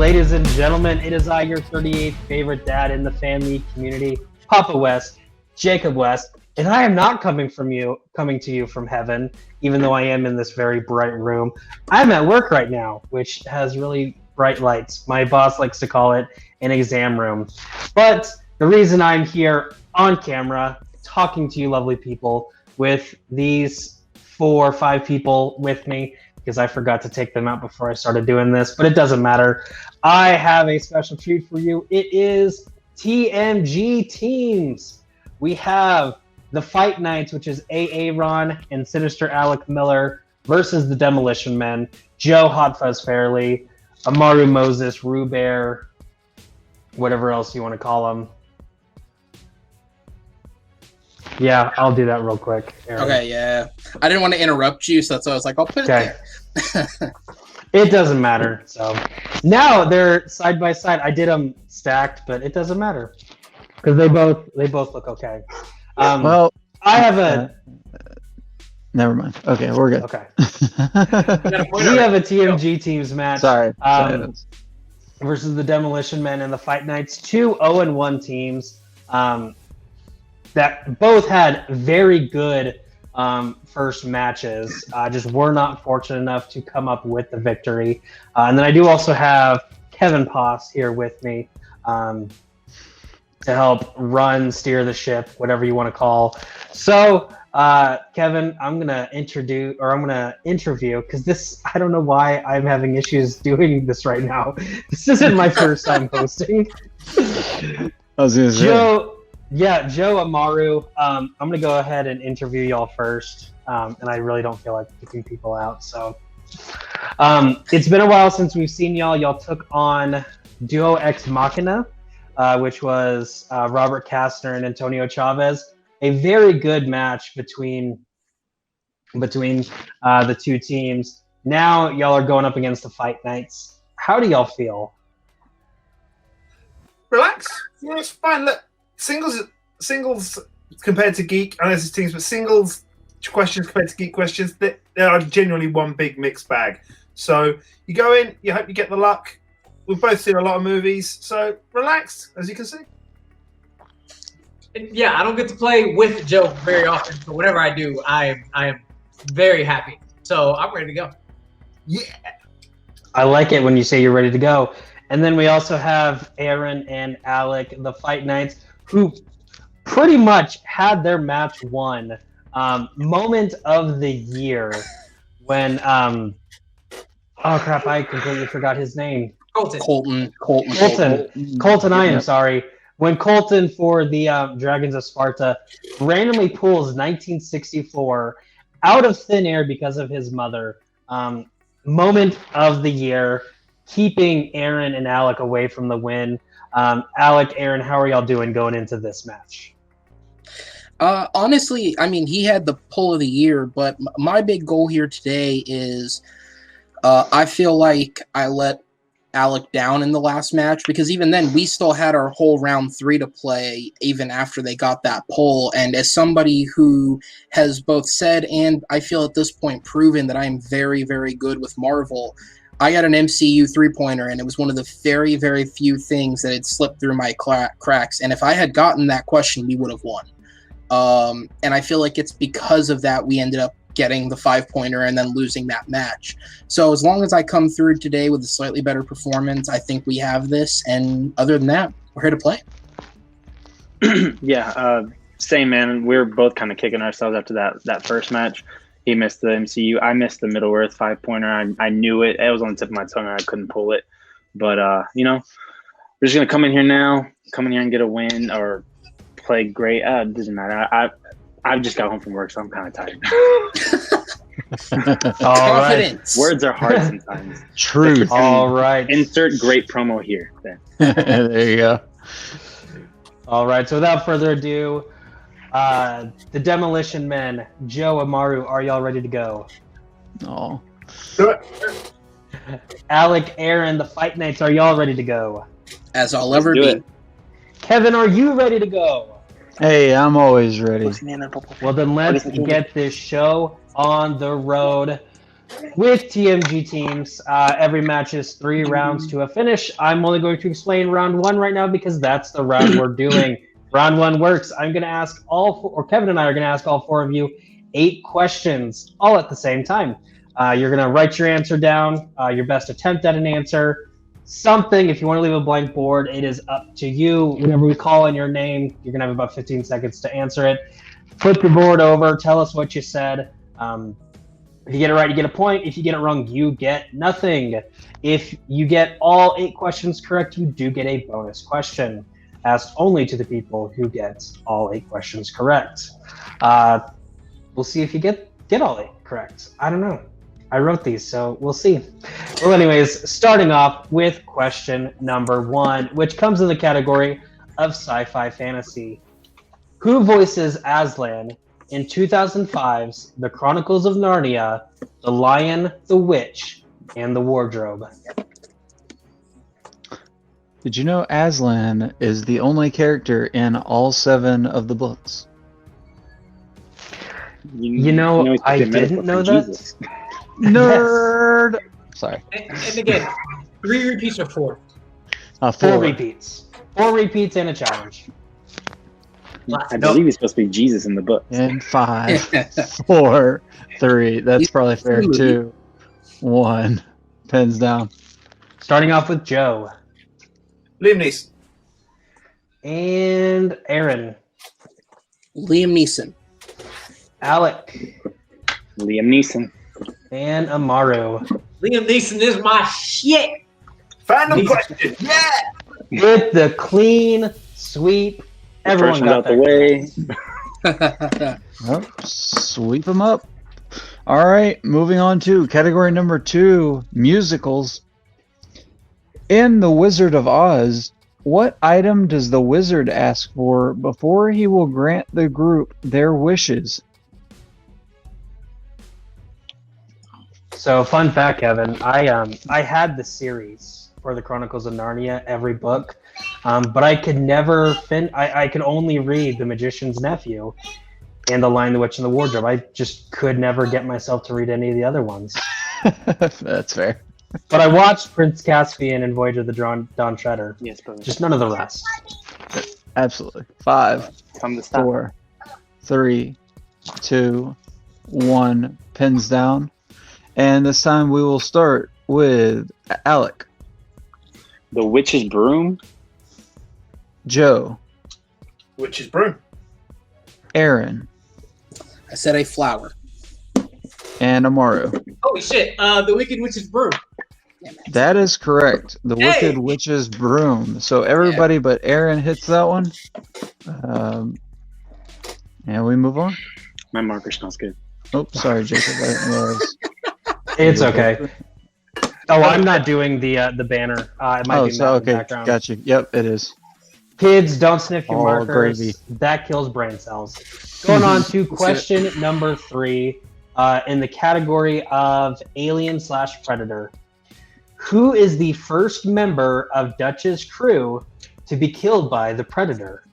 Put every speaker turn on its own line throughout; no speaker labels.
ladies and gentlemen, it is I, your 38th favorite dad in the family community, Papa West, Jacob West, and I am not coming to you from heaven, even though I am in this very bright room. I'm at work right now, which has really bright lights. My boss likes to call it an exam room. But the reason I'm here on camera, talking to you lovely people, with these 4 or 5 people with me, because I forgot to take them out before I started doing this, but it doesn't matter. I have a special treat for you. It is TMG teams. We have the Fight Nights, which is Aaron and Sinister Alec Miller versus the Demolition Men, Joe Hot Fuzz Fairley, Amaru Moses, Rubear, whatever else you want to call them. Yeah, I'll do that real quick, Aaron.
Okay, yeah. I didn't want to interrupt you, so that's why I was like, I'll put it there.
It doesn't matter. So now they're side by side. I did them stacked, but it doesn't matter because they both look okay.
Well,
I have a.
Never mind. Okay, we're good.
Okay. We have a TMG teams match.
Sorry.
Versus the Demolition Men and the Fight Nights, 2 0-1 teams. That both had very good first matches, just were not fortunate enough to come up with the victory. And then I do also have Kevin Poss here with me to help steer the ship, whatever you want to call. So, Kevin, I'm gonna interview because this, I don't know why I'm having issues doing this right now. This isn't my first time hosting.
I was gonna say.
Joe Amaru, I'm going to go ahead and interview y'all first, and I really don't feel like kicking people out. So it's been a while since we've seen y'all. Y'all took on Duo Ex Machina, which was Robert Kastner and Antonio Chavez. A very good match between the two teams. Now y'all are going up against the Fight Nights. How do y'all feel?
Relax. Yeah, it's fine. Look. Singles compared to geek, I know this is teams, but singles questions compared to geek questions, they are genuinely one big mixed bag. So you go in, you hope you get the luck. We've both seen a lot of movies, so relaxed, as you can see.
Yeah, I don't get to play with Joe very often, but whenever I do, I am very happy. So I'm ready to go.
Yeah.
I like it when you say you're ready to go. And then we also have Aaron and Alec, the Fight Nights, who pretty much had their match won. Moment of the year when oh crap, I completely forgot his name.
Colton.
I am sorry. When Colton for the Dragons of Sparta randomly pulls 1964 out of thin air because of his mother. Moment of the year, keeping Aaron and Alec away from the win. Alec, Aaron, how are y'all doing going into this match?
Honestly, I mean, he had the pull of the year, but my big goal here today is I feel like I let Alec down in the last match because even then we still had our whole round 3 to play even after they got that pull. And as somebody who has both said and I feel at this point proven that I am very, very good with Marvel, I got an MCU 3-pointer, and it was one of the very, very few things that had slipped through my cracks. And if I had gotten that question, we would have won. And I feel like it's because of that we ended up getting the 5-pointer and then losing that match. So as long as I come through today with a slightly better performance, I think we have this. And other than that, we're here to play.
Yeah, same, man. We were both kind of kicking ourselves after that first match. He missed the MCU. I missed the Middle Earth 5-pointer. I knew it. It was on the tip of my tongue and I couldn't pull it. But, we're just going to come in here now, and get a win or play great. It doesn't matter. I've just got home from work, so I'm kind of tired.
All right.
Words are hard sometimes.
Truth.
All right.
Insert great promo here.
There you go.
All right. So without further ado, the Demolition Men, Joe Amaru, are y'all ready to go?
Oh.
Alec, Aaron, the Fight Nights, are y'all ready to go?
As I'll ever be.
Kevin, are you ready to go?
Hey, I'm always ready.
Well, then let's get this show on the road. with TMG teams, every match is 3 rounds to a finish. I'm only going to explain round 1 right now because that's the round we're doing. Round 1 works. I'm going to ask Kevin and I are going to ask all 4 of you 8 questions, all at the same time. You're going to write your answer down, your best attempt at an answer, something. If you want to leave a blank board, it is up to you. Whenever we call in your name, you're going to have about 15 seconds to answer it. Flip your board over, tell us what you said. If you get it right, you get a point. If you get it wrong, you get nothing. If you get all 8 questions correct, you do get a bonus question, asked only to the people who get all 8 questions correct. We'll see if you get all 8 correct. I don't know. I wrote these, so we'll see. Well, anyways, starting off with question number 1, which comes in the category of sci-fi fantasy. Who voices Aslan in 2005's The Chronicles of Narnia, The Lion, the Witch, and the Wardrobe?
Did you know Aslan is the only character in all 7 of the books?
You know, I didn't know that.
Nerd! Sorry.
And again, 3 repeats or 4?
4 repeats. 4 repeats and a challenge.
I believe he's supposed to be Jesus in the book.
And 5, 4, 3. That's probably fair. 2, 1. Pens down.
Starting off with Joe.
Liam Neeson.
And Aaron.
Liam Neeson.
Alec.
Liam Neeson.
And Amaru.
Liam Neeson is my shit.
Final question. Yeah.
With the clean sweep. Everyone
First
got
one out
that.
the way.
Oh, sweep them up. All right, moving on to category number 2, musicals. In The Wizard of Oz, what item does the wizard ask for before he will grant the group their wishes?
So, fun fact, Kevin, I had the series for the Chronicles of Narnia, every book, but I could never I could only read The Magician's Nephew and The Lion, the Witch, and the Wardrobe. I just could never get myself to read any of the other ones.
That's fair.
But I watched Prince Caspian and Voyage of the Dawn Treader.
Yes, brother.
Just none of the rest.
Absolutely. 5,
Time to stop.
4, 3, 2, 1. Pens down. And this time we will start with Alec.
The Witch's Broom.
Joe.
Witch's Broom.
Aaron.
I said a flower.
And Amaru.
Holy shit. The Wicked Witch's Brew.
That is correct. The
Hey!
Wicked Witch's Broom. So everybody but Aaron hits that one. And we move on.
My marker smells good.
Oh, sorry, Jacob. I didn't realize.
It's okay. Oh, I'm not doing the banner. It might
Oh,
be
so
in the
okay.
background.
Got you. Yep, it is.
Kids, don't sniff your
All
markers.
gravy.
That kills brain cells. Going on to question number 3 in the category of Alien/Predator. Who is the first member of Dutch's crew to be killed by the Predator?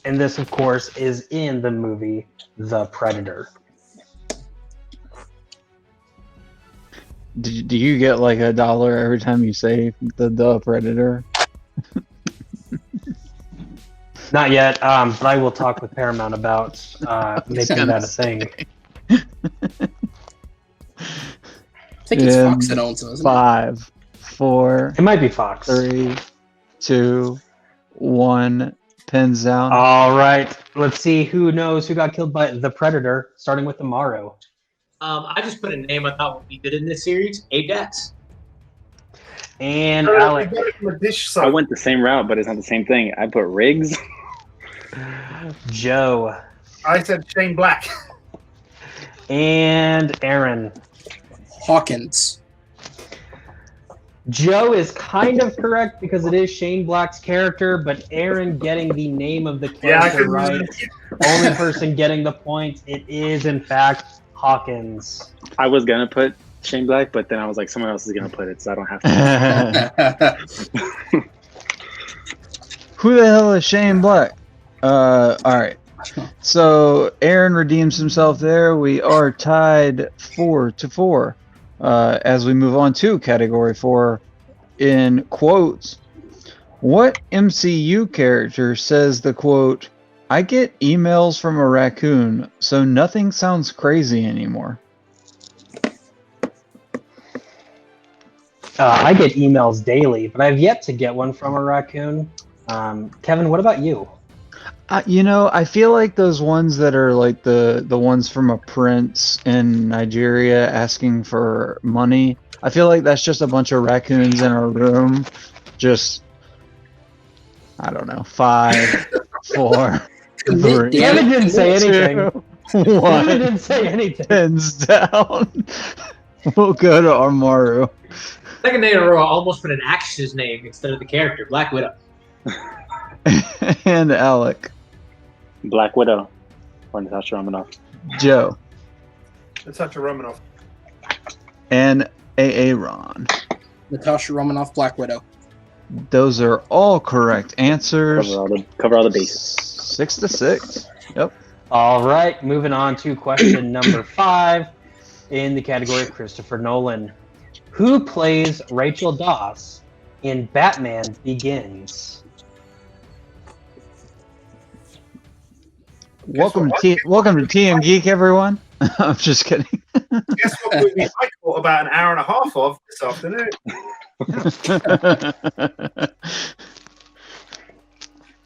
And this, of course, is in the movie The Predator.
Do you get like $1 every time you say the Predator?
Not yet, but I will talk with Paramount about making that a thing.
I think it's Fox that owns them, isn't it?
5, 4,
It might be Fox.
3, 2, 1. Pens down.
All right, let's see who knows who got killed by the Predator, starting with Amaru.
I just put a name I thought would be good in this series. Abe Dax.
And
We
Alec.
got it from a dish
I
site.
went the same route, but it's not the same thing. I put Riggs.
Joe.
I said Shane Black.
And Aaron.
Hawkins.
Joe is kind of correct because it is Shane Black's character, but Aaron getting the name of the
Yeah, I
character
couldn't
right. Only person getting the point. It is, in fact, Hawkins.
I was gonna put Shane Black, but then I was like, someone else is gonna put it, so I don't have to.
Who the hell is Shane Black? All right. So Aaron redeems himself there. We are tied 4-4. As we move on to category 4, in quotes, what MCU character says the quote, "I get emails from a raccoon, so nothing sounds crazy anymore"?
I get emails daily, but I've yet to get one from a raccoon. Kevin, what about you?
I feel like those ones that are like the ones from a prince in Nigeria asking for money. I feel like that's just a bunch of raccoons in a room, just I don't know, 5, 4, 3,
Kevin didn't say anything.
2,
Kevin
1.
didn't say anything.
Pins down. We'll go to Armaru.
Second day in a row, I almost put an actress's name instead of the character, Black Widow.
And Alec.
Black Widow. Or Natasha Romanoff.
Joe.
Natasha Romanoff.
And Ron.
Natasha Romanoff, Black Widow.
Those are all correct answers.
Cover all the bases.
6-6. Yep.
All right, moving on to question number 5 in the category of Christopher Nolan. Who plays Rachel Dawes in Batman Begins?
Welcome to TM Geek, everyone. I'm just kidding.
Guess what movie I caught about an hour and a half of this afternoon?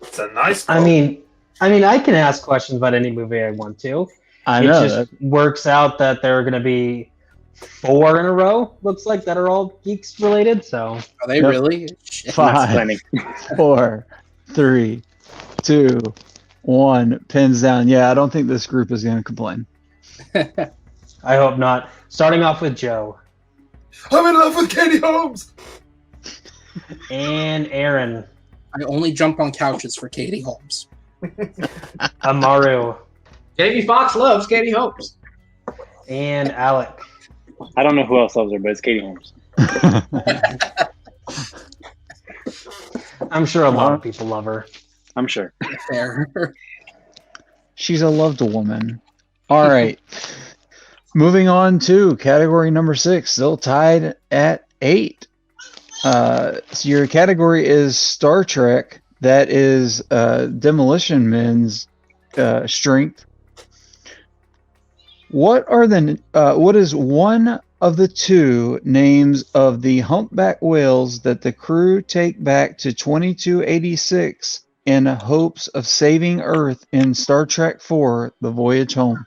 It's a nice call.
I mean, I can ask questions about any movie I want to.
I
It
know.
just works out that there are going to be 4 in a row, looks like, that are all geeks related. So
Are they
Yep.
really? Shit.
5,
Planning.
4, 3, 2, 1. Pins down. Yeah, I don't think this group is going to complain.
I hope not. Starting off with Joe
I'm in love with Katie Holmes.
and Aaron,
I only jump on couches for Katie Holmes.
Amaru,
Jamie Foxx loves Katie Holmes.
and Alec.
I don't know who else loves her, but it's Katie Holmes.
I'm sure a lot of people love her.
I'm sure.
Fair.
She's a loved woman. All right. Moving on to category number 6, still tied at 8. So your category is Star Trek. That is Demolition Men's strength. What is one of the 2 names of the humpback whales that the crew take back to 2286 in hopes of saving Earth in Star Trek IV: The Voyage Home?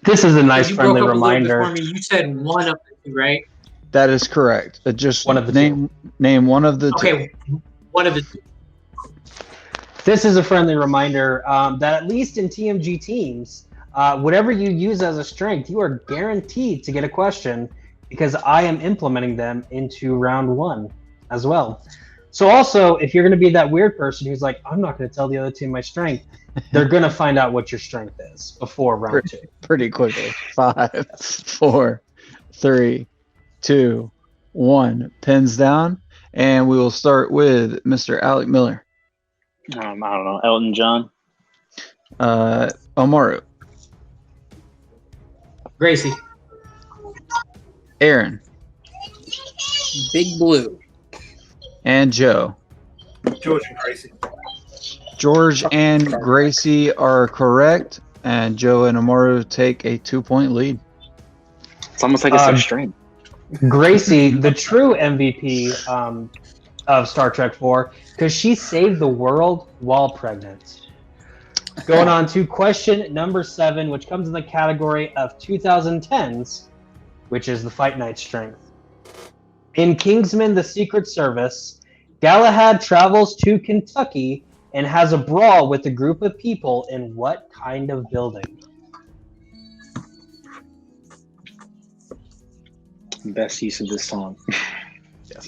This is a nice
You
friendly
broke up a little bit
reminder.
for me. You said one of the 2, right?
That is correct. Just
One of the
name one of the 2.
Okay, one of the 2.
This is a friendly reminder that at least in TMG teams, whatever you use as a strength, you are guaranteed to get a question because I am implementing them into round 1 as well. So also, if you're going to be that weird person who's like, I'm not going to tell the other team my strength, they're going to find out what your strength is before round 2.
Pretty quickly. 5, 4, 3, 2, 1. Pins down. And we will start with Mr. Alec Miller.
I don't know. Elton John.
Omaru.
Gracie.
Aaron.
Big Blue.
And Joe.
George and Gracie.
George and Gracie are correct. And Joe and Omaru take a 2-point lead.
It's almost like it's their strength.
Gracie, the true MVP of Star Trek 4, because she saved the world while pregnant. Going on to question number 7, which comes in the category of 2010s, which is the Fight Night strength. In Kingsman: The Secret Service, Galahad travels to Kentucky and has a brawl with a group of people in what kind of building?
Best use of this song.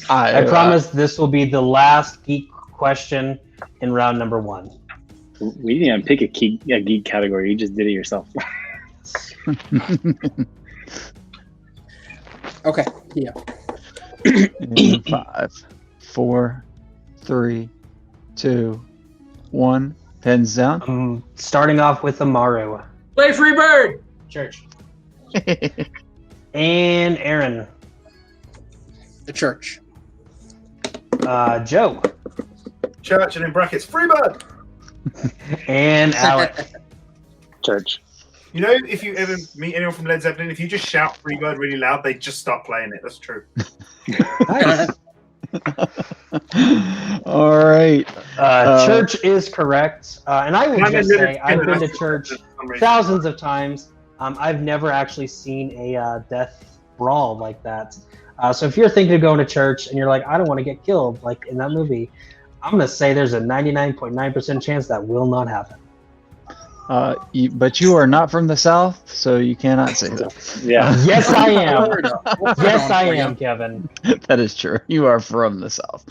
I promise this will be the last geek question in round number 1.
We didn't even pick a geek category. You just did it yourself.
Okay. Yeah.
5, 4, 3, 2, 1. Pens down.
Starting off with Amaru.
Play Free Bird. Church.
And Aaron.
The church.
Joe.
Church and in brackets, Freebird.
And Alec.
Church.
You know, if you ever meet anyone from Led Zeppelin, if you just shout Freebird really loud, they just start playing it. That's true.
Nice.
All right.
Church is correct. And I will just say, I've been to church thousands of times. I've never actually seen a death brawl like that. So if you're thinking of going to church and you're like, I don't want to get killed, like in that movie, I'm going to say there's a 99.9% chance that will not happen.
But you are not from the South, so you cannot say that.
Yeah.
Yes, I am. Yes, I am, Kevin.
That is true. You are from the South.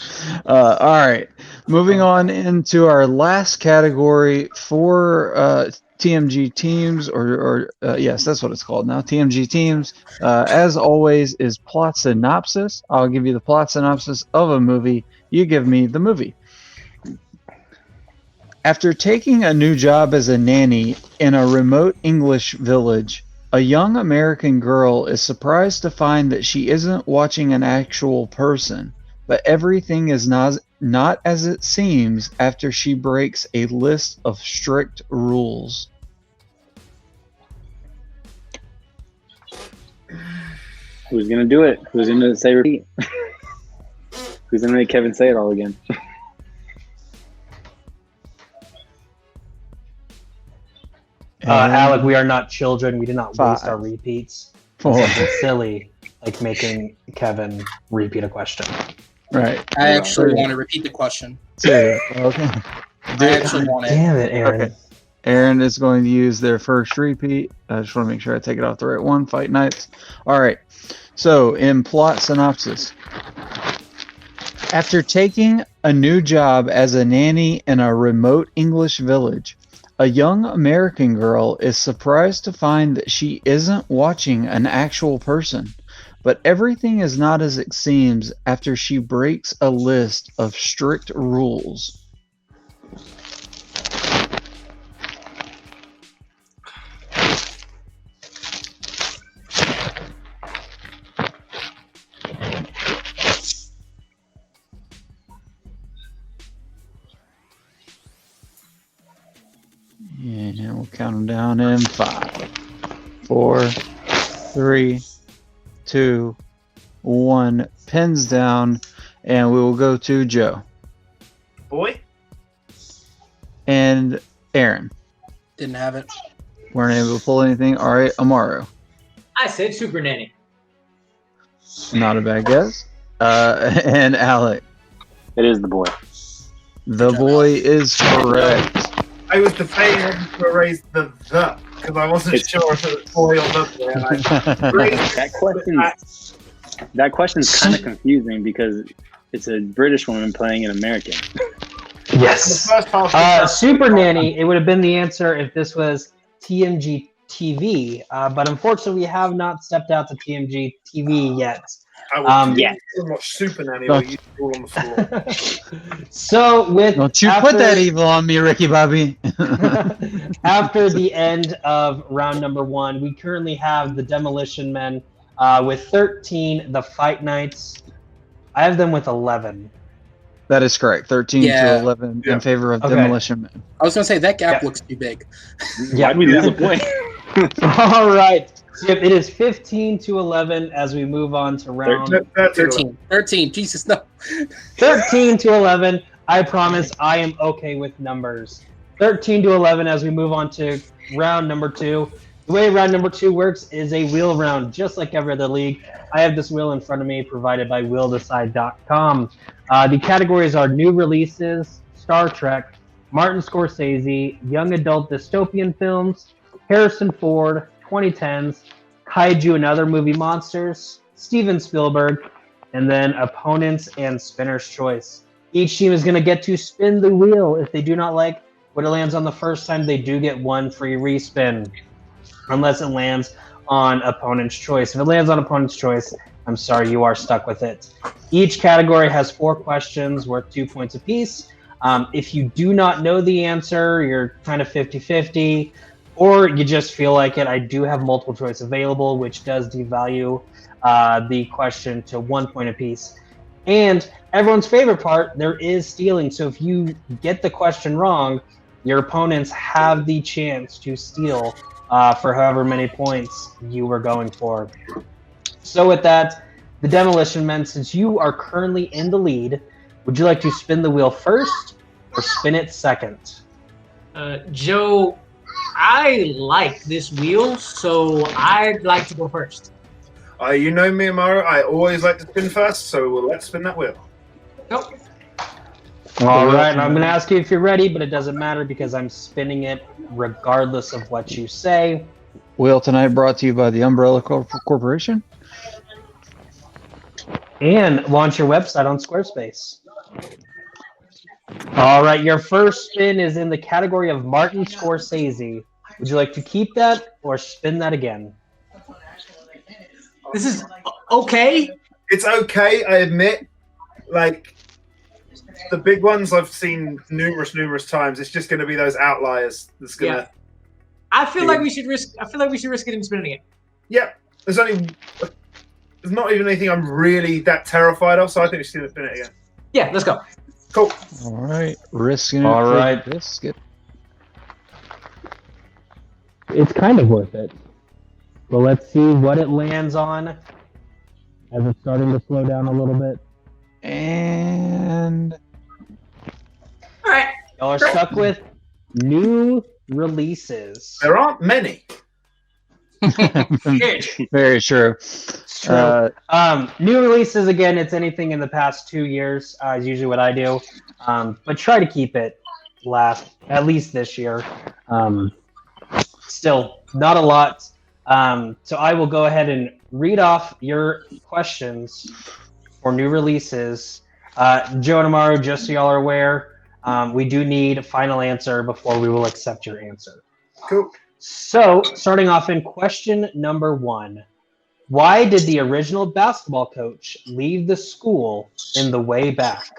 All right. Moving on into our last category for TMG teams, or yes, that's what it's called now. TMG teams, as always, is plot synopsis. I'll give you the plot synopsis of a movie. You give me the movie. After taking a new job as a nanny in a remote English village, a young American girl is surprised to find that she isn't watching an actual person, but everything is not as it seems after she breaks a list of strict rules.
Who's gonna do it? Who's gonna say repeat? Who's gonna make Kevin say it all again?
Alec, we are not children. We do not waste
5,
our repeats.
4.
Something silly, like making Kevin repeat a question.
Right.
I actually want to repeat the question.
2. Okay.
I actually want it.
Damn it, Aaron.
Okay. Aaron is going to use their first repeat. I just want to make sure I take it off the right one. Fight Nights. All right. So, in plot synopsis. After taking a new job as a nanny in a remote English village, a young American girl is surprised to find that she isn't watching an actual person, but everything is not as it seems after she breaks a list of strict rules. And we'll count them down in 5, 4, 3, 2, 1. Pins down, and we will go to Joe
Boy?
and Aaron.
Didn't have it.
Weren't able to pull anything. All right, Amaru.
I said Super Nanny.
Not a bad guess. And Alec.
It is the boy.
The boy is correct.
I was debating to erase the because I wasn't sure if it was boy or the boy. And
That question's kind of confusing because it's a British woman playing an American.
Yes.
The first half
Super Nanny, it would have been the answer if this was TMG TV, but unfortunately we have not stepped out to TMG TV yet.
I was
yeah.
watch Super Nanny or you all on the floor.
So with
Don't you put that evil on me, Ricky Bobby.
after the end of round number 1, we currently have the Demolition Men with 13, the Fight Nights. I have them with 11.
That is correct. 13 to 11
Yeah.
in favor of
Okay.
Demolition Man.
I was going to say, that gap
Yeah.
looks too big.
Why'd we lose a point?
All right. So it is 15 to 11 as we move on to round
13. 13. Jesus, no.
13 to 11. I promise I am okay with numbers. 13 to 11 as we move on to round number 2. The way round number 2 works is a wheel round, just like every other league. I have this wheel in front of me provided by WillDecide.com. The categories are new releases, Star Trek, Martin Scorsese, young adult dystopian films, Harrison Ford, 2010s, Kaiju and Other Movie Monsters, Steven Spielberg, and then opponents and spinner's choice. Each team is going to get to spin the wheel. If they do not like what it lands on the first time, they do get one free respin, unless it lands on opponent's choice. If it lands on opponent's choice, I'm sorry, you are stuck with it. Each category has 4 questions worth 2 points apiece. If you do not know the answer, you're kind of 50-50, or you just feel like it, I do have multiple choice available, which does devalue the question to 1 point apiece. And everyone's favorite part, there is stealing. So if you get the question wrong, your opponents have the chance to steal for however many points you were going for. So with that, the Demolition Men, since you are currently in the lead, would you like to spin the wheel first or spin it second?
Joe, I like this wheel, so I'd like to go first.
You know me, Amaro. I always like to spin first, so let's spin that wheel.
Nope.
All right, and I'm going to ask you if you're ready, but it doesn't matter because I'm spinning it regardless of what you say.
Wheel tonight brought to you by the Umbrella Corporation.
And launch your website on Squarespace. All right, your first spin is in the category of Martin Scorsese. Would you like to keep that or spin that again?
This is okay.
It's okay, I admit. Like, the big ones I've seen numerous times. It's just going to be those outliers that's going to...
I feel like we should risk it and spinning it.
Yeah, there's not even anything I'm really that terrified of, so I think we should spin it again.
Yeah, let's go.
Cool.
All right, risking it.
All right.
Risk it.
It's kind of worth it. Well, let's see what it lands on as it's starting to slow down a little bit.
And
All right.
Y'all are stuck with new releases.
There aren't many.
very true.
It's true. New releases, again, it's anything in the past 2 years, is usually what I do. But try to keep it at least this year. Still, not a lot. So I will go ahead and read off your questions for new releases. Joe and Amaru, just so y'all are aware, we do need a final answer before we will accept your answer.
Cool.
So, starting off in question number 1. Why did the original basketball coach leave the school in the way back?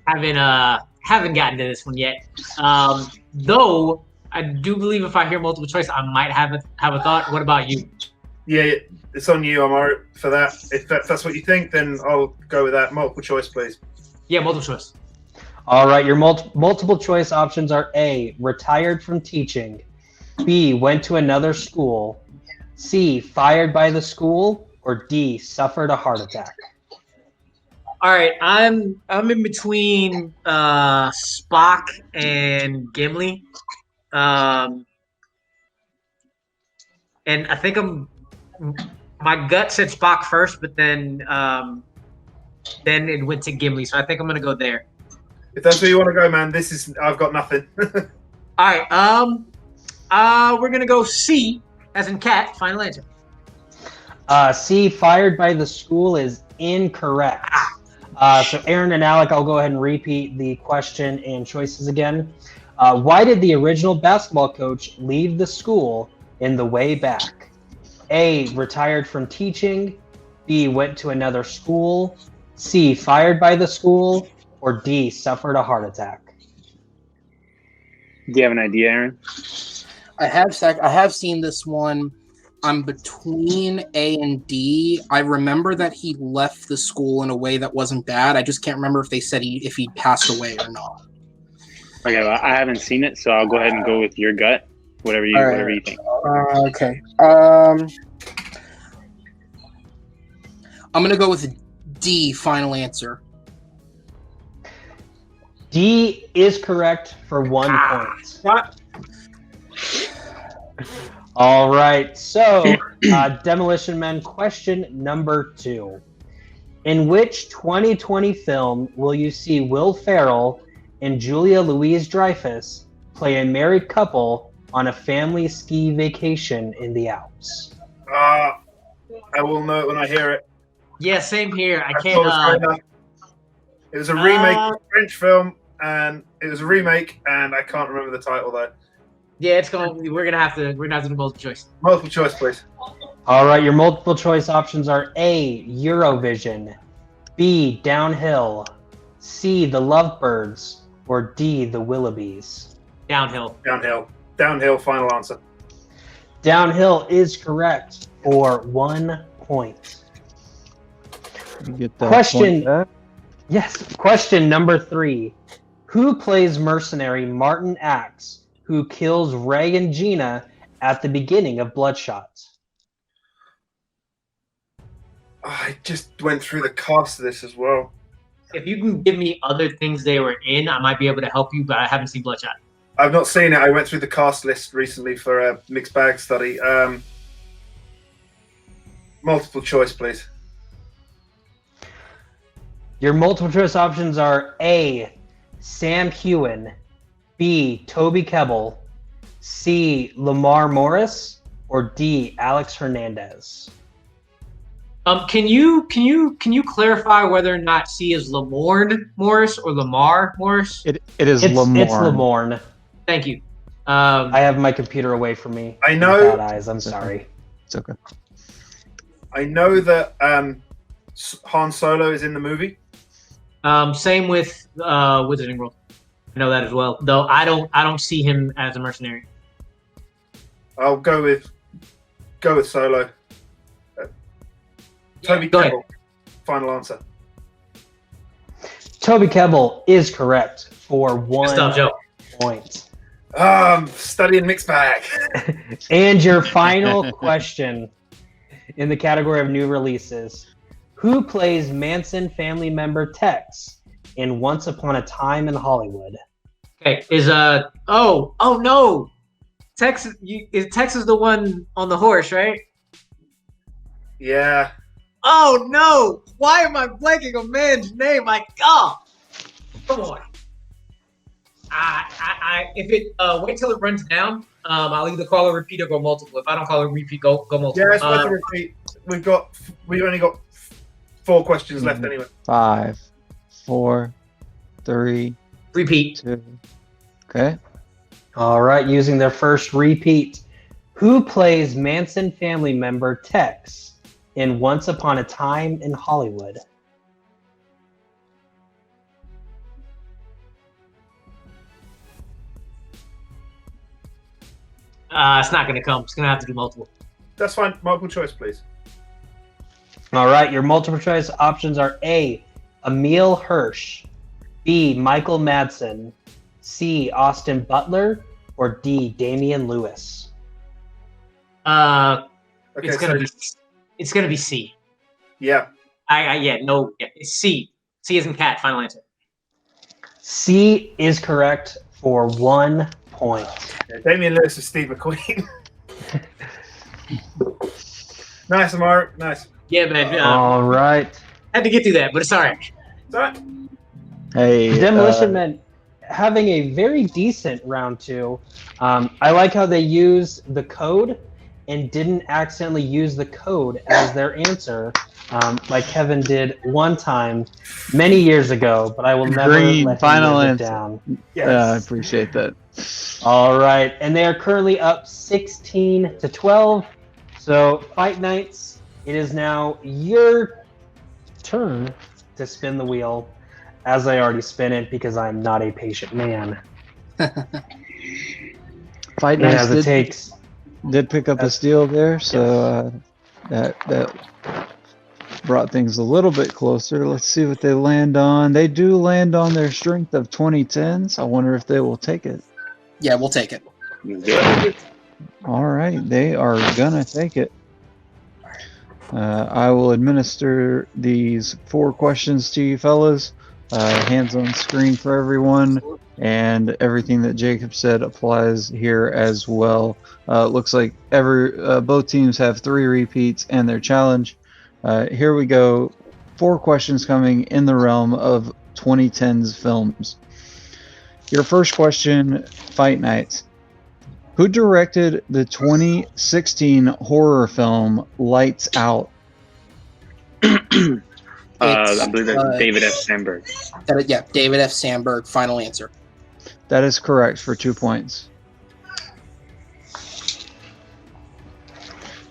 Haven't gotten to this one yet. Though I do believe if I hear multiple choice, I might have a thought. What about you?
Yeah, it's on you, Amaro, for that. If that's what you think, then I'll go with that. Multiple choice, please.
Yeah, multiple choice.
All right, your multiple choice options are A, retired from teaching, B, went to another school, C, fired by the school, or D, suffered a heart attack.
All right, I'm in between Spock and Gimli, and I think my gut said Spock first, but then it went to Gimli, so I think I'm gonna go there.
If that's where you want to go, man, I've got nothing.
All right, we're gonna go C as in cat. Final answer.
C, fired by the school, is incorrect. So Aaron and Alec, I'll go ahead and repeat the question and choices again. Why did the original basketball coach leave the school in the way back? A, retired from teaching, B, went to another school, C, fired by the school, or D, suffered a heart attack.
Do you have an idea, Aaron?
I have seen this one. I'm between A and D. I remember that he left the school in a way that wasn't bad. I just can't remember if they said if he passed away or not.
Okay, well, I haven't seen it, so I'll go ahead and go with your gut. Whatever you think.
Okay. I'm gonna go with D. Final answer.
D is correct for 1 point.
What?
All right, so Demolition Men, question number 2. In which 2020 film will you see Will Ferrell and Julia Louis-Dreyfus play a married couple on a family ski vacation in the Alps?
I will know it when I hear it.
Yeah, same here. I
That's
can't.
what was going on. It was a remake of a French film, and I can't remember the title though.
Yeah, we're gonna have to do multiple choice.
Multiple choice, please.
All right, your multiple choice options are A, Eurovision, B. Downhill, C. The Lovebirds, or D. The Willoughbys?
Downhill.
Downhill. Final answer.
Downhill is correct for 1 point.
You get that
Question-
point back.
Yes. Question number 3. Who plays mercenary Martin Axe, who kills Ray and Gina at the beginning of Bloodshot?
I just went through the cast of this as well.
If you can give me other things they were in, I might be able to help you, but I haven't seen Bloodshot.
I've not seen it. I went through the cast list recently for a mixed bag study. Multiple choice, please.
Your multiple choice options are A. Sam Heughan, B. Toby Kebbell, C. Lamar Morris, or D. Alex Hernandez?
Can you clarify whether or not C is Lamorne Morris or Lamar Morris?
It is
It's
Lamorne.
Lamorne.
Thank you.
I have my computer away from me.
I know-
Bad eyes. I'm sorry.
It's okay.
I know that Han Solo is in the movie.
Same with Wizarding World. I know that as well. Though I don't see him as a mercenary.
I'll go with Solo. Toby
go ahead.
Kebbell. Final answer.
Toby Kebbell is correct for
Good
1
stuff, Joe.
point.
Studying mixed bag.
And your final question in the category of new releases. Who plays Manson family member Tex in Once Upon a Time in Hollywood?
Okay, is oh no, Tex is the one on the horse, right?
Yeah.
Oh no! Why am I blanking a man's name? My God! Come on. If it wait till it runs down, I'll either call a repeat or go multiple. If I don't call a repeat, go multiple.
Yeah, it's worth a repeat. We've only got 4 questions left anyway.
5, 4, 3,
Repeat.
2. Okay.
All right, using their first repeat. Who plays Manson family member Tex in Once Upon a Time in Hollywood?
It's not gonna come. It's gonna have to do multiple.
That's fine. Multiple choice, please.
All right, your multiple choice options are A. Emil Hirsch, B. Michael Madsen, C. Austin Butler, or D. Damian Lewis?
Okay,
It's gonna be C.
yeah.
It's C. C isn't cat. Final answer.
C is correct for 1 point.
Yeah, Damian Lewis is Steve McQueen. Nice, Amar. Nice.
Yeah, man.
All right.
Had to get through that, but it's all right.
It's all right.
Hey,
Demolition Men having a very decent round 2. I like how they use the code and didn't accidentally use the code as their answer, like Kevin did one time many years ago, but I will never
Green,
let
final
him live it
answer.
down.
I appreciate that.
All right, and they are currently up 16-12. So, Fight Nights, it is now your turn to spin the wheel, as I already spin it because I'm not a patient man.
Fight
And
Nights
as it takes.
did pick up a steal there, so that brought things a little bit closer. Let's see what they land on. They do land on their strength of 2010s. I wonder if they will take it.
Yeah, we'll take it.
All right, they are gonna take it. I will administer these 4 questions to you fellas. Hands on screen for everyone, and everything that Jacob said applies here as well. Looks like both teams have 3 repeats and their challenge. Here we go. 4 questions coming in the realm of 2010s films. Your first question, Fight Nights. Who directed the 2016 horror film Lights Out?
I believe that's David F. Sandberg.
David F. Sandberg. Final answer.
That is correct for 2 points.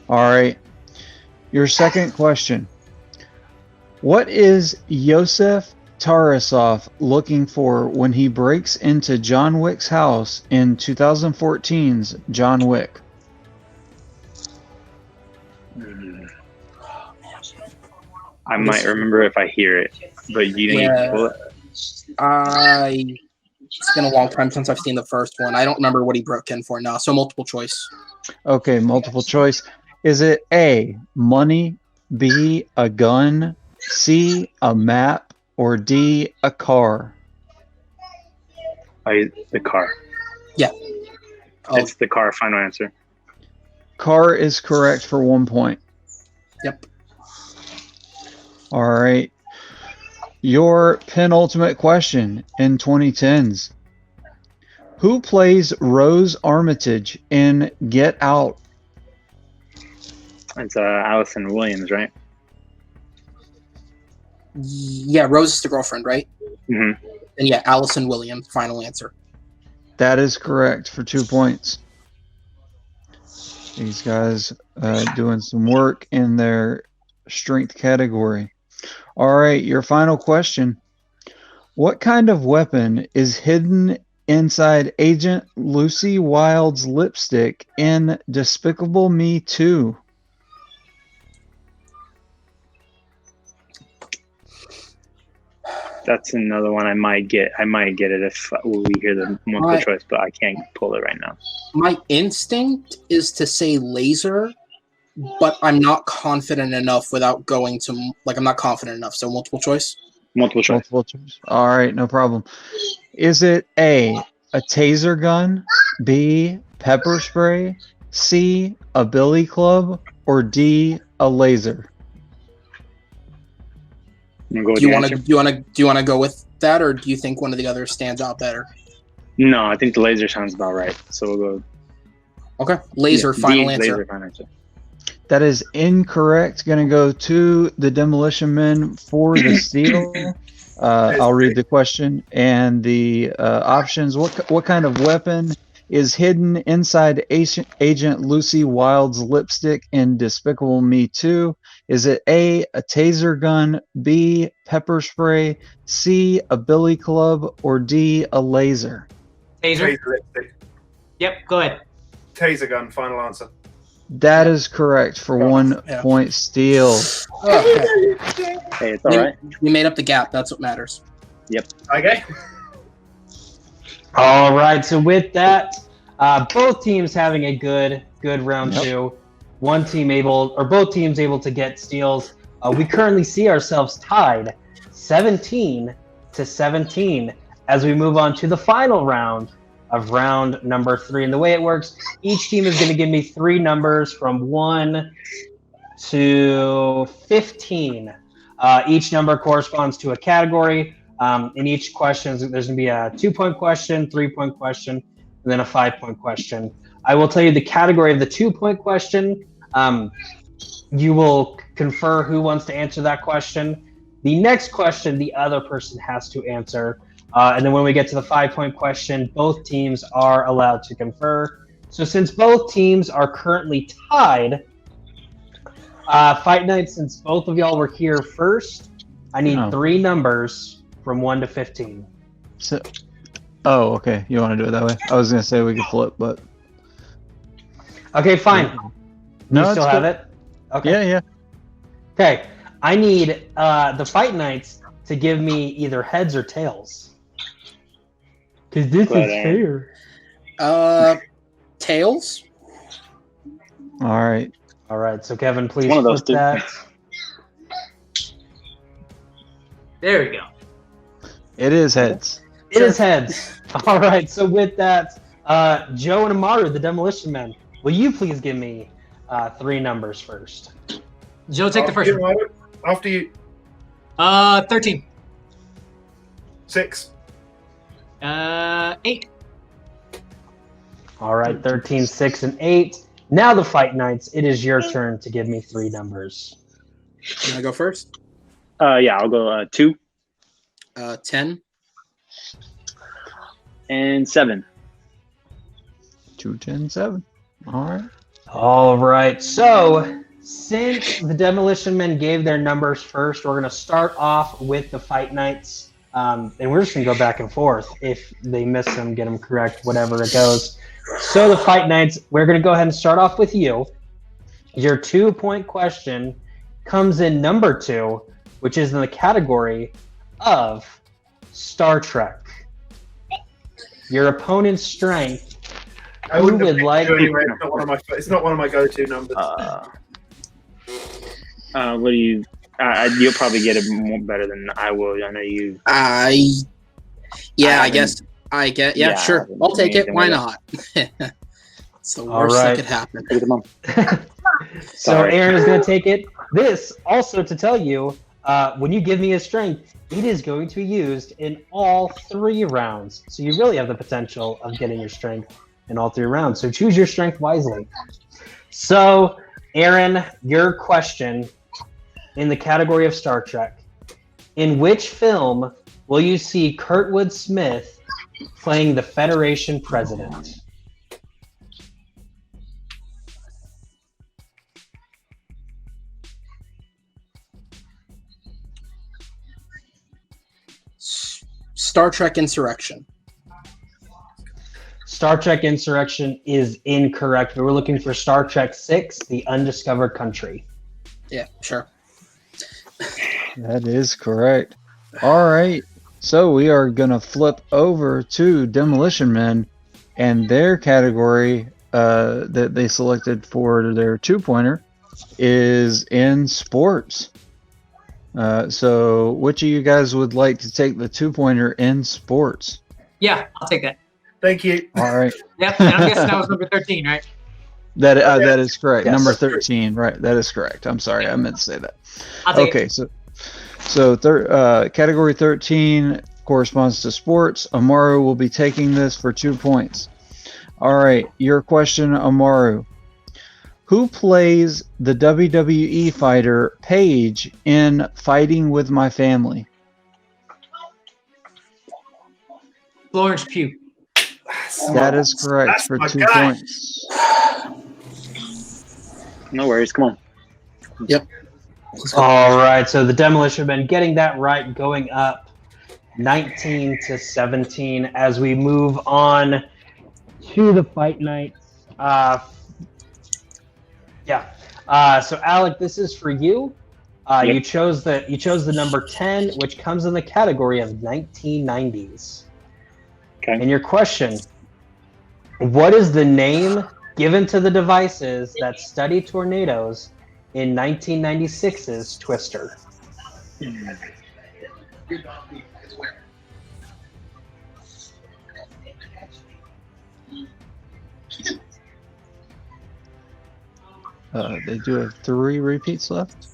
All right. Your second question. What is Yosef Tarasov looking for when he breaks into John Wick's house in 2014's John Wick?
I might remember if I hear it, but you didn't even pull it.
It's been a long time since I've seen the first one. I don't remember what he broke in for now. So multiple choice.
Okay, multiple choice. Is it A, money, B, a gun, C, a map, or D, a car?
The car.
Yeah. Oh,
It's the car. Final answer.
Car is correct for 1 point.
yep.
All right. Your penultimate question in 2010s. Who plays Rose Armitage in Get Out?
It's Allison Williams, right?
Yeah, Rose is the girlfriend, right?
Mm-hmm.
And yeah, Allison Williams. Final answer.
That is correct for 2 points. These guys doing some work in their strength category. All right, your final question. What kind of weapon is hidden inside Agent Lucy Wilde's lipstick in Despicable Me 2?
That's another one I might get. I might get it if we hear the multiple choice, but I can't pull it right now.
My instinct is to say laser, but I'm not confident enough without going to I'm not confident enough. So multiple choice.
Multiple choice.
Multiple choice. All right, no problem. Is it A, a taser gun, B, pepper spray, C, a billy club, or D, a laser?
I'm gonna go with
Do you
your
want to
answer.
do you want to go with that, or do you think one of the others stands out better?
No, I think the laser sounds about right. So we'll go.
Okay, laser.
Yeah,
Final
D,
answer.
Laser, final answer.
That is incorrect. Going to go to the Demolition Men for the steal. I'll read the question and the options. What kind of weapon is hidden inside Agent Lucy Wilde's lipstick in Despicable Me 2? Is it A, a taser gun, B, pepper spray, C, a billy club, or D, a laser?
Taser.
Taser lipstick.
Yep, go ahead.
Taser gun. Final answer.
That is correct for 1 point steal.
Okay.
Hey, it's all right.
We made up the gap. That's what matters.
Okay.
All right. So with that, both teams having a good round two. Both teams able to get steals. We currently see ourselves tied 17-17 as we move on to the final round of round number 3. And the way it works, each team is going to give me 3 numbers from 1 to 15. Each number corresponds to a category. In each question, there's going to be a 2-point question, 3-point question, and then a 5-point question. I will tell you the category of the 2-point question. You will confer who wants to answer that question. The next question, the other person has to answer. And then when we get to the 5-point question, both teams are allowed to confer. So since both teams are currently tied, Fight Night, since both of y'all were here first, I need 3 numbers from 1 to 15.
So, okay. You want to do it that way? I was going to say we could flip, but...
Okay, fine.
No,
You still have it? Okay.
Yeah.
Okay. I need the Fight Nights to give me either heads or tails. Because this is fair.
Tails.
All right.
All right. So Kevin, please
One of those
flip
two.
that.
There we go.
It is heads.
It is heads. All right. So with that, Joe and Amaru, the Demolition Men, will you please give me 3 numbers first?
Joe, take the first one.
After you.
13.
6.
8.
All right. 13, 6, and 8. Now the Fight Nights, it is your turn to give me 3 numbers.
Can I go first?
Yeah, I'll go 2
10.
and 7.
2, 10, 7. All right.
All right. So Since the Demolition Men gave their numbers first, we're going to start off with the Fight Nights. And we're just going to go back and forth. If they miss them, get them correct, whatever it goes. So the Fight Nights, we're going to go ahead and start off with you. Your 2-point question comes in number 2, which is in the category of Star Trek. Your opponent's strength.
I wouldn't
Who
have
would
picked
like-
you anyway. It's not one of my go-to numbers.
What do you? You'll probably get it more better than I will. I know you.
I guess. Yeah, sure. I'll take it. Why not? It's the worst that could happen.
So
Sorry.
Aaron is going to take it. This also to tell you, when you give me a strength, it is going to be used in all 3 rounds. So you really have the potential of getting your strength in all 3 rounds. So choose your strength wisely. So Aaron, your question in the category of Star Trek. In which film will you see Kurtwood Smith playing the Federation president?
Star Trek Insurrection.
Star Trek Insurrection is incorrect. We're looking for Star Trek 6, The Undiscovered Country.
Yeah, sure.
That is correct. All right. So we are going to flip over to Demolition Men, and their category that they selected for their 2-pointer is in sports. So which of you guys would like to take the 2-pointer in sports?
Yeah, I'll take that.
Thank you.
All right.
Yep, and I'm guessing that was number 13, right?
That is correct.
Yes.
Number 13, right? That is correct. I'm sorry, I meant to say that.
I'll take
Okay,
it.
so category 13 corresponds to sports. Amaru will be taking this for 2 points. All right, your question, Amaru. Who plays the WWE fighter Paige in Fighting with My Family?
Florence Pugh.
That is correct
That's
for
my
2
guy.
points.
No worries. Come on.
All right, so the Demolition Men getting that right, going up 19 to 17 as we move on to the Fight Nights. So Alec, this is for you.
Yep.
You chose the number 10, which comes in the category of 1990s.
Okay.
And your question: what is the name given to the devices that study tornadoes in 1996's Twister?
They do have 3 repeats left.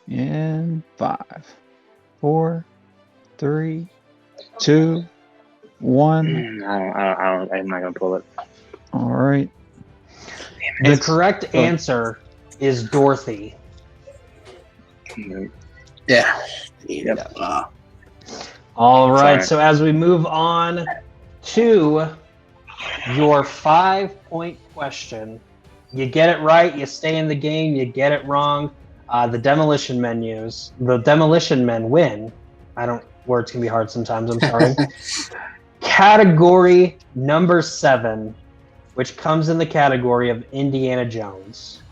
And 5, 4, 3, 2, 1.
I'm not gonna pull it.
All right.
The correct answer is Dorothy.
Yeah.
Yep.
All right,
Sorry.
so as we move on to your 5-point question, you get it right, you stay in the game. You get it wrong, the Demolition Men win. Words can be hard sometimes. I'm sorry. Category number 7, which comes in the category of Indiana Jones.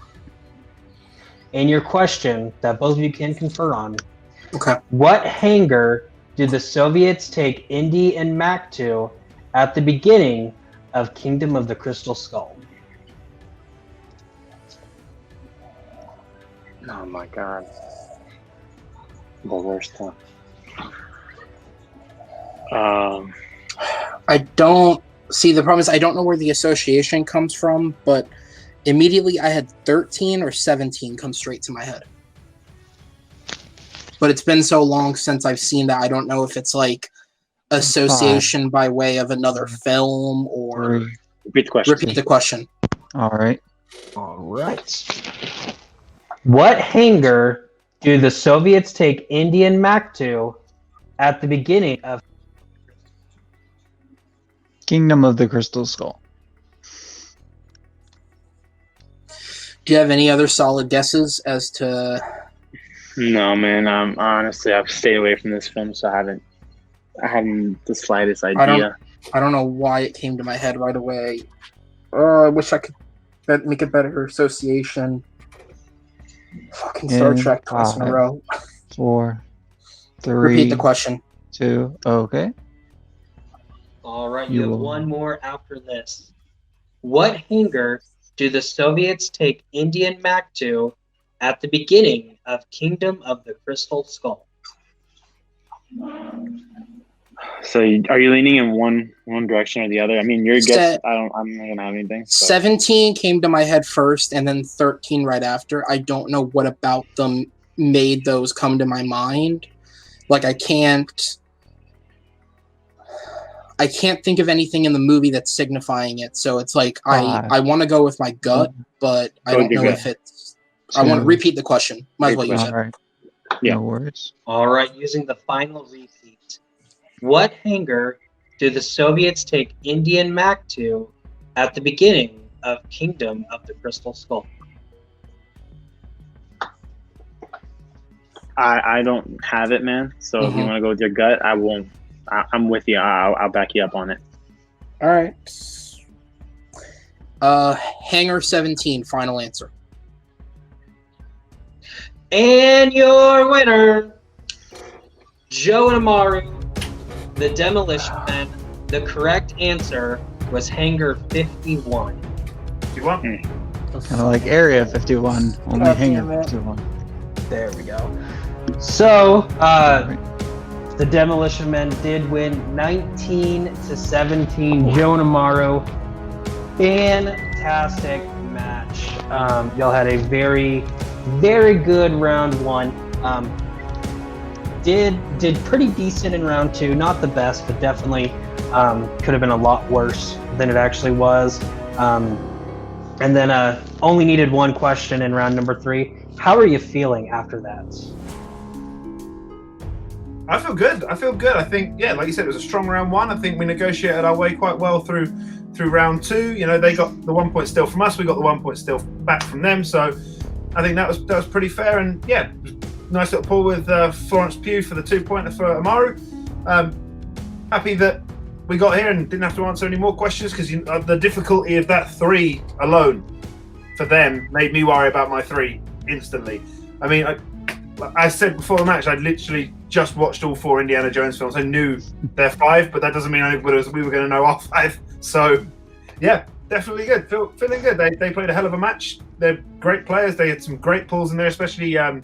And your question that both of you can confer on:
Okay.
what hangar did the Soviets take Indy and Mac to at the beginning of Kingdom of the Crystal Skull?
Oh my god. The worst one.
I don't see the problem is I don't know where the association comes from, but immediately I had 13 or 17 come straight to my head. But it's been so long since I've seen that I don't know if it's like association by way of another film or
3.
Repeat the question.
repeat the question.
All right.
All right. What hangar do the Soviets take Indy and Mac to at the beginning of
Kingdom of the Crystal Skull.
Do you have any other solid guesses as to?
No, man. Honestly, I've stayed away from this film, so I haven't the slightest idea.
I don't know why it came to my head right away. Oh, I wish I could make a better association. Fucking Star Trek twice in a row.
4, 3.
Repeat the question.
2. Okay.
All right, you have one more after this. What hangar do the Soviets take Indian Mac to at the beginning of Kingdom of the Crystal Skull?
So, are you leaning in one direction or the other? I mean, your guess. I'm not gonna have anything. So.
17 came to my head first, and then 13 right after. I don't know what about them made those come to my mind. Like I can't think of anything in the movie that's signifying it. So it's like I want to go with my gut, but I don't know if it's. I want to repeat the question. Might as well use it.
Right.
Yeah.
No worries.
All right, using the final repeat. What hangar do the Soviets take Indian Mac to at the beginning of Kingdom of the Crystal Skull?
I don't have it, man. So if you want to go with your gut, I won't. I'm with you. I'll back you up on it.
All right. Hangar 17, final answer.
And your winner, Joe and Amaru, the Demolition Men. The correct answer was Hangar 51.
51?
Kind of like Area 51, only
God
Hangar
damn it.
51.
There we go. So, the Demolition Men did win 19-17. Joe and Amaru, fantastic match. Y'all had a very, very good round one. Did pretty decent in round two. Not the best, but definitely could have been a lot worse than it actually was. And then only needed one question in round number 3. How are you feeling after that?
I feel good. I think, yeah, like you said, it was a strong round one. I think we negotiated our way quite well through round 2. You know, they got the 1 point still from us. We got the 1 point still back from them. So I think that was pretty fair. And yeah, nice little pull with Florence Pugh for the 2-pointer for Amaru. Happy that we got here and didn't have to answer any more questions because the difficulty of that 3 alone for them made me worry about my 3 instantly. I mean, I said before the match, I'd literally just watched all 4 Indiana Jones films. I knew they're 5, but that doesn't mean we were going to know our 5. So, yeah, definitely good. Feeling good. They played a hell of a match. They're great players. They had some great pulls in there, especially Aaron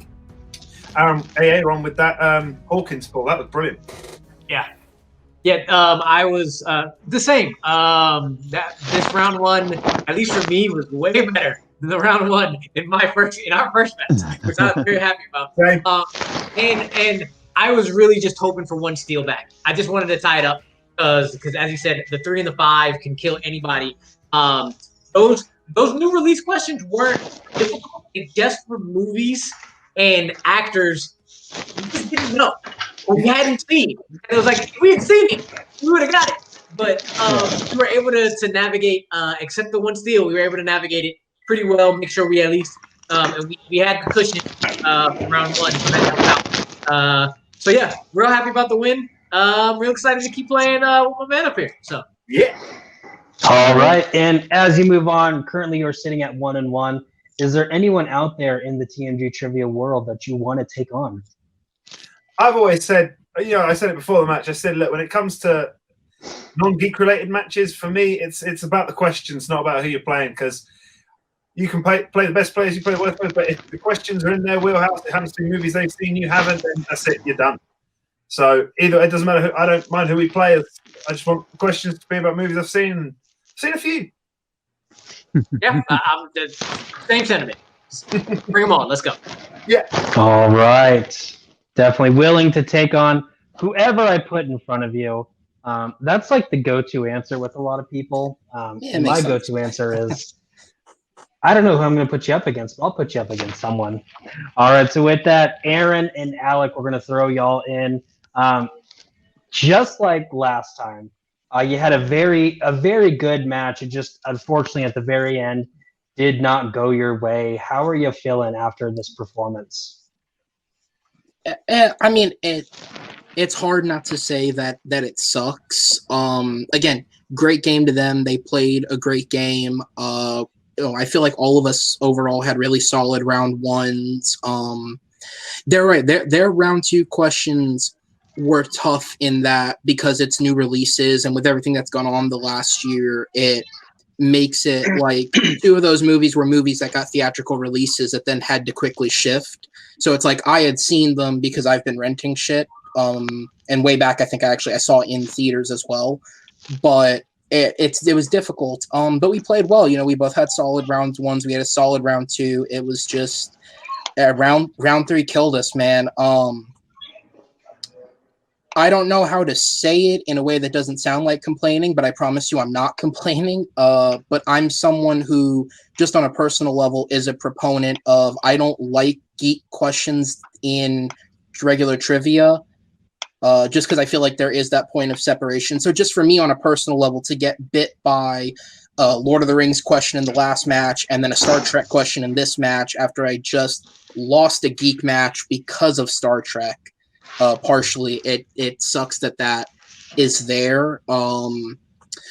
on with that Hawkins pull. That was brilliant.
Yeah, I was the same. This round one, at least for me, was way better than the round one in our first match, which I was very happy about.
Right.
And I was really just hoping for one steal back. I just wanted to tie it up because as you said, the 3 and the 5 can kill anybody. Those new release questions weren't difficult. Just for movies and actors, we just didn't know. We hadn't seen. And it was like, if we had seen it, we would have got it. But we were able to navigate, except the one steal, we were able to navigate it pretty well, make sure we at least, and we had the cushion from round 1. So that helped out. So yeah, real happy about the win. Real excited to keep playing with my man up here. So
Yeah.
All right, and as you move on, currently you're sitting at 1-1. Is there anyone out there in the TMG trivia world that you want to take on?
I've always said, I said it before the match. I said, look, when it comes to non-geek related matches, for me, it's about the questions, not about who you're playing. Because you can play the best players, you play the worst players, but if the questions are in their wheelhouse, they haven't seen movies they've seen, you haven't, then that's it, you're done. So either it doesn't matter. I don't mind who we play. I just want the questions to be about movies I've seen. I've seen a few.
yeah, I'm the same sentiment. Bring them on. Let's go.
Yeah.
All right. Definitely willing to take on whoever I put in front of you. That's like the go-to answer with a lot of people. My go-to answer is, I don't know who I'm going to put you up against, but I'll put you up against someone. All right, so with that, Aaron and Alec, we're going to throw y'all in. Just like last time, You had a very good match. It just unfortunately at the very end did not go your way. How are you feeling after this performance?
I mean, it's hard not to say that it sucks. Again, great game to them. They played a great game. I feel like all of us overall had really solid round ones. They're right. Their round two questions were tough in that because it's new releases and with everything that's gone on the last year, it makes it like two of those movies were movies that got theatrical releases that then had to quickly shift. So it's like I had seen them because I've been renting shit. And way back, I think I saw it in theaters as well, but it was difficult. But we played well. We both had solid round ones. We had a solid round two. It was just round three killed us, man. I don't know how to say it in a way that doesn't sound like complaining, but I promise you I'm not complaining. But I'm someone who, just on a personal level, is a proponent of I don't like geek questions in regular trivia, just because I feel like there is that point of separation. So just for me on a personal level to get bit by a Lord of the Rings question in the last match and then a Star Trek question in this match after I just lost a geek match because of Star Trek, partially, it sucks that is there.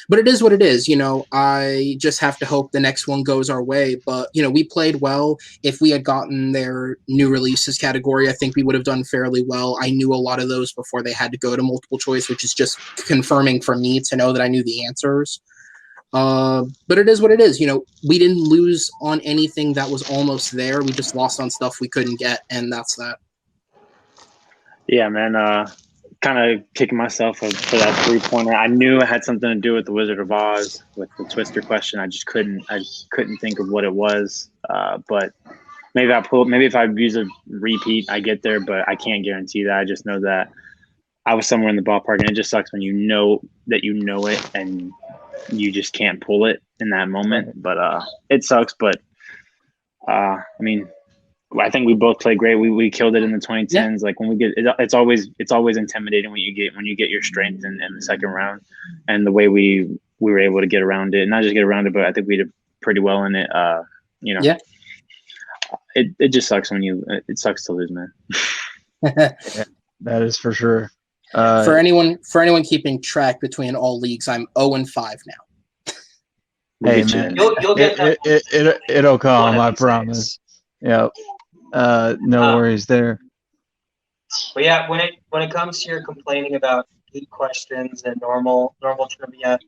But it is what it is. I just have to hope the next one goes our way. But, we played well. If we had gotten their new releases category, I think we would have done fairly well. I knew a lot of those before they had to go to multiple choice, which is just confirming for me to know that I knew the answers. But it is what it is. We didn't lose on anything that was almost there. We just lost on stuff we couldn't get, and that's that.
Yeah, man. Kind of kicking myself for that 3-pointer. I knew it had something to do with the Wizard of Oz, with the Twister question. I just couldn't think of what it was. But maybe if I use a repeat, I get there. But I can't guarantee that. I just know that I was somewhere in the ballpark, and it just sucks when you know that you know it and you just can't pull it in that moment. But it sucks. But I mean, I think we both played great. We killed it in the 2010s. Yeah. Like when we get, it's always intimidating when you get your strength in the second round, and the way we were able to get around it, not just get around it, but I think we did pretty well in it.
Yeah.
It just sucks it sucks to lose, man.
Yeah, that is for sure.
For anyone keeping track between all leagues, I'm 0-5 now.
Hey man,
you'll get that.
It'll come. I promise. Yep. No worries there.
But yeah, when it comes to your complaining about geek questions and normal trivia,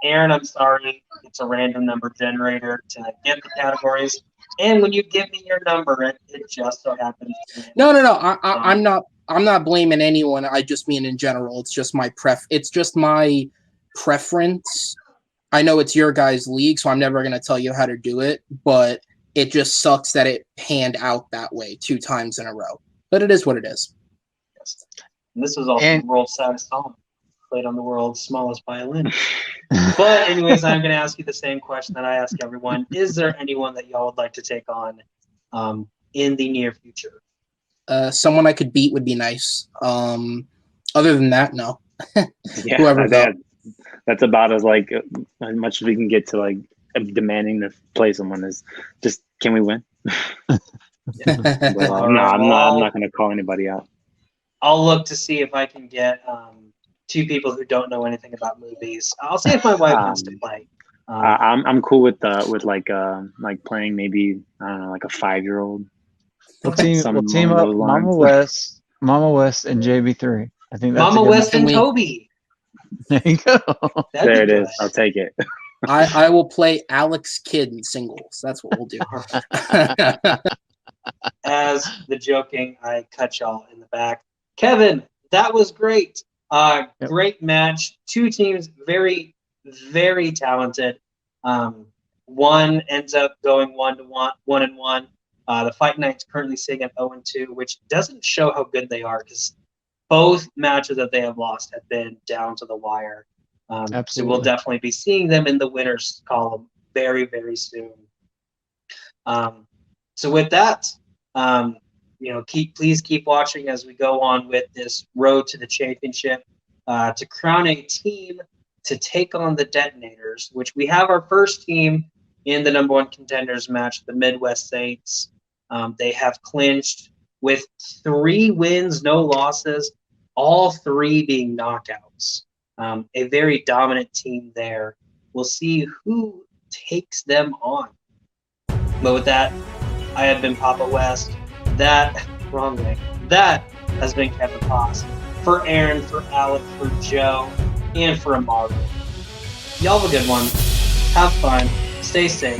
Aaron, I'm sorry, it's a random number generator to get the categories. And when you give me your number, it just so happens.
No. I'm not blaming anyone. I just mean in general. It's just my preference. I know it's your guys' league, so I'm never going to tell you how to do it, but it just sucks that it panned out that way 2 times in a row. But it is what it is.
Yes. And this was also the world's saddest song, played on the world's smallest violin. But anyways, I'm going to ask you the same question that I ask everyone. Is there anyone that y'all would like to take on in the near future?
Someone I could beat would be nice. Other than that, no.
Yeah,
whoever
that's about as much as we can get to demanding to play someone is just, can we win? I'm not going to call anybody out.
I'll look to see if I can get 2 people who don't know anything about movies. I'll see if my wife wants to play.
I'm cool with playing maybe, I don't know, like a 5-year-old.
We'll team up Mama West, and JB3. I think that's
Mama West and Toby.
There you go.
There it is. I'll take it.
I will play Alex Kidd in singles. That's what we'll do.
As the joking, I cut y'all in the back. Kevin, that was great.
Yep.
Great match. 2 teams, very, very talented. One ends up going 1-1. The Fight Knight's currently sitting at 0-2, which doesn't show how good they are because both matches that they have lost have been down to the wire. So we'll definitely be seeing them in the winners column very, very soon. So with that, please keep watching as we go on with this road to the championship to crown a team to take on the Detonators, which we have our first team in the number 1 contenders match, the Midwest Saints. They have clinched with 3 wins, no losses, all 3 being knockouts. A very dominant team there. We'll see who takes them on. But with that, I have been Papa West. That has been Kevin Haas. For Aaron, for Alec, for Joe, and for Amaru. Y'all have a good one. Have fun. Stay safe.